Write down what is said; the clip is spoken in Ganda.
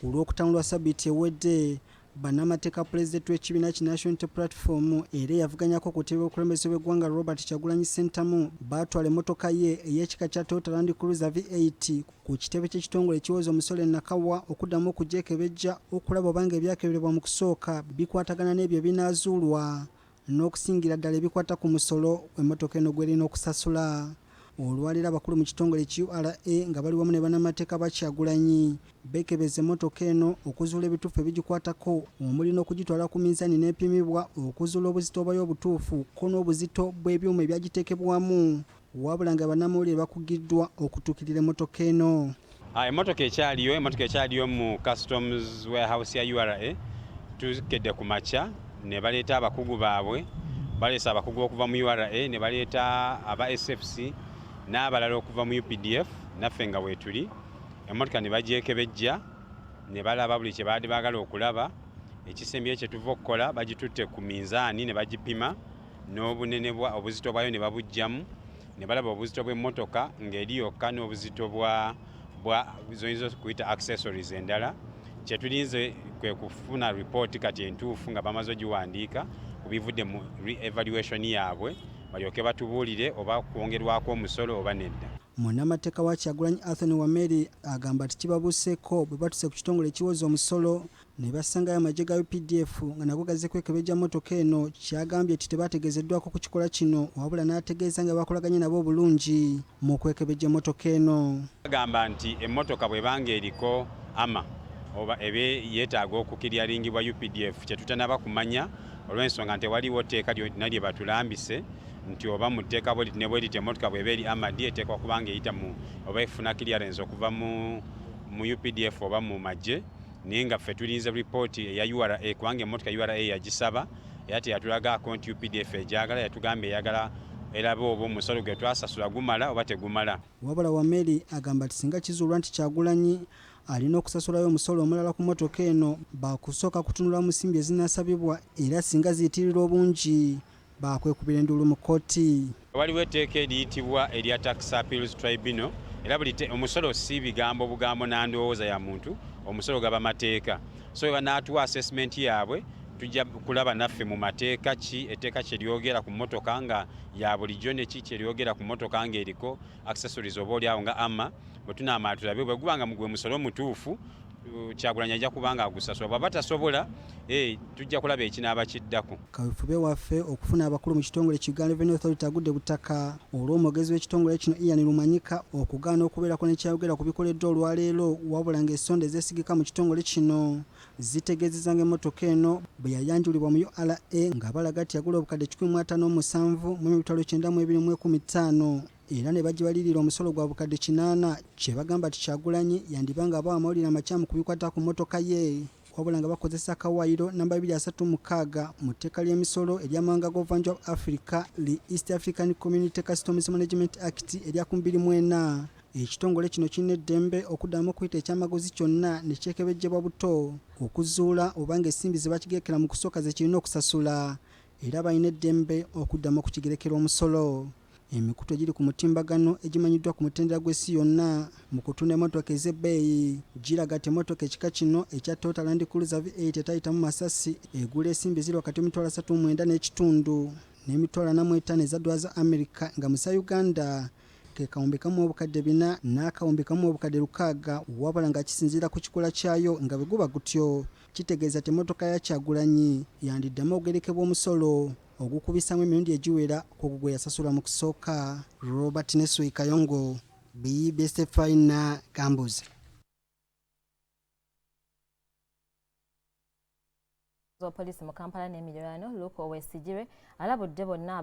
olw'okutambulwa sabbiiti ewedde bannamateeka pulezidenti w'ekibiina ki National Unity Platform era yavuganyako ku ttebe okulembeze bw'eggwanga Robert Kyagulanyi Ssentamu baatwala emmotoka ye ey'ekika kya Toyota Land Cruiser V8 ku kitebe ky'ekitongole ekiwoza omusolo e Nakawa okuddamu okugyekebejja okulaba obanga ebyakeberebwa mu kusooka bikwatagana n'ebyo binaazuulwa n'okusingira ddala ebikwata ku musolo emmotoka eno gw'erina okusasula. Olwaleero abakulu mu kitongole URA nga bali wamu ne bannamateeka ba Kyagulanyi beekebeza emmotoka eno okuzuula ebituufu ebigikwatako omuli n'okugitwala ku minzaani n'epimibwa okuzuula obuzito bwayo obutuufu ko n'obuzito bw'ebyuma ebyagiteekebwamu wabula nga bannamawulire bakugiddwa okutuukirira emmotoka eno. Emmotoka ekyaliyo mu Customs Warehouse ya URA tukedde ku makya ne baleeta abakugu baabwe baleesa abakugu okuva mu URA ne baleeta aba SFC n'abalala okuva mu UPDF naffe nga weetuli emmotoka ne bagyekebejja ne balaba buli kye baadde baagala okulaba ekisembye kye tuva okukola bagitutte ku minzaani ne bagipima n'obunene obuzito bwayo ne babugjamu ne balaba obuzito bw'emmotoka ng'eri yokka n'obuzito bwa zoyinza okuyita accessories endala. Kye tulinze kwe kufuna ripooti kati entuufu nga bamaze ogiwandiika ku bivudde mu re-evaluation yaabwe balyoke batubuulire oba kwongerwako omusolo oba nedda. Munnamateeka wa Kyagulanyi Anthony Wameri agamba nti kibabuuseeko bwe batuse ku kitongole ekiwoza omusolo ne basangayo amagye ga UPDF nga nago gazze kwekebejja mmotoka eno. Kyagambye nti tebategeezeddwako ku kikola kino wabula n'ategeeza nga bakolaganye nabo obulungi mu kwekebejja emmotoka eno. Agamba nti emmotoka bw'ebanga eriko ama oba ebe yeetaaga okukiryaringibwa UPDF kye tutanaba kumanya olw'ensonga nti waliwo tteeka lyonna lye batulambise nti oba mu tteeka ne bwe liti emmotoka bw'eba eri amadi eteekwa kubanga eyita oba efuna clearance okuva mu UPDF oba mu magye naye nga ffe tulinze ripooti eya URA kubanga emmotoka URA yagisaba era teyatulagaako nti UPDF egyagala yatugamba eyagala erabe oba omusolo gwe twasasula gumala oba tegumala. Wabula Wameri agamba nti singa kizuulwa nti Kyagulanyi alina okusasulayo omusolo omulala ku mmotoka eno bakusooka kutunula mu nsimbi ezinaasabibwa era singa ziyitirirwa obungi bakwekubira enduulu mu kkooti. Waliwo etteeka eriyitibwa erya Tax Appeals Tribunal era buli omusolo si bigambo bugambo na ndowooza ya muntu, omusolo gaba mateeka. So banaatuwa assessment yaabwe tujja kulaba naffe mu mateeka ki etteeka kye lyogera ku mmotoka nga ya bulijjo ne ki kye lyogera ku mmotoka ng'eriko accessories oba oliawo nga ama bwe tunaamala tulabe bwe gubanga gwe musolo mutuufu Kyagulanyi ajja kubanga agusasula bw'aba tasobola tujja kulaba ekinaaba kiddako. Kaweefube waffe okufuna abakulu mu kitongole Uganda Revenue Authority agudde butaka olw'omwogezi w'ekitongole kino Ian Lumanyika okugaana okubeerako ne kyayogera ku bikoleddwa olwaleero wabula ng'essonda ezeesigika mu kitongole kino zitegeezezza ng'emmotoka eno bwe yayanjulibwa mu URA nga balaga nti yagula obukadde 157 mu emitwalo 9,115 era ne bagibalirira omusolo gwa bukadde 8 kye bagamba nti Kyagulanyi yandibanga abawa amawulire amakyamu ku bikwata ku mmotoka ye wabula nga bakozesa akawaayiro namba 236 mu tteeka ly'emisolo ery'amawanga g'obuvanjuba Africa li East African Community Customs Management Act erya 2004. Ekitongole kino kirina eddembe okuddamu okuyita ekyamaguzi kyonna ne kyekebejjebwa buto okuzuula obanga ensimbi ze bakigeekera mu kusooka ze kirina okusasula era balina eddembe okuddamu okukigerekera omusolo. Emikutu egiri ku mutimbagano egimanyiddwa ku mutendera gw'ensi yonna mu kutunda emmotoka ez'ebbeeyi giraga nti emmotoka ekika kino ekya Toyota Land Cruiser V8 etayitamu masasi egula ensimbi ziri wakati w'emitwalo 39 n'ekitundu n'emitwalo 45 eza ddoola za Amerika nga mu Uganda ke kawumbi kamu obukadde 4 n'akawumbi kamu obukadde 6 wabula nga kisinziira ku kikola kyayo nga bwe guba gutyo kitegeeza nti emmotoka ya Kyagulanyi yandiddamu okugerekebwa omusolo ogukubisamu emirundi egiwera ku gwe yasasula mu kusooka. Robert Neswi Kayongo, BBC Fine Gambuzi. Poliisi mu Kampala n'emiriraano Luke Owesigire alabudde bonna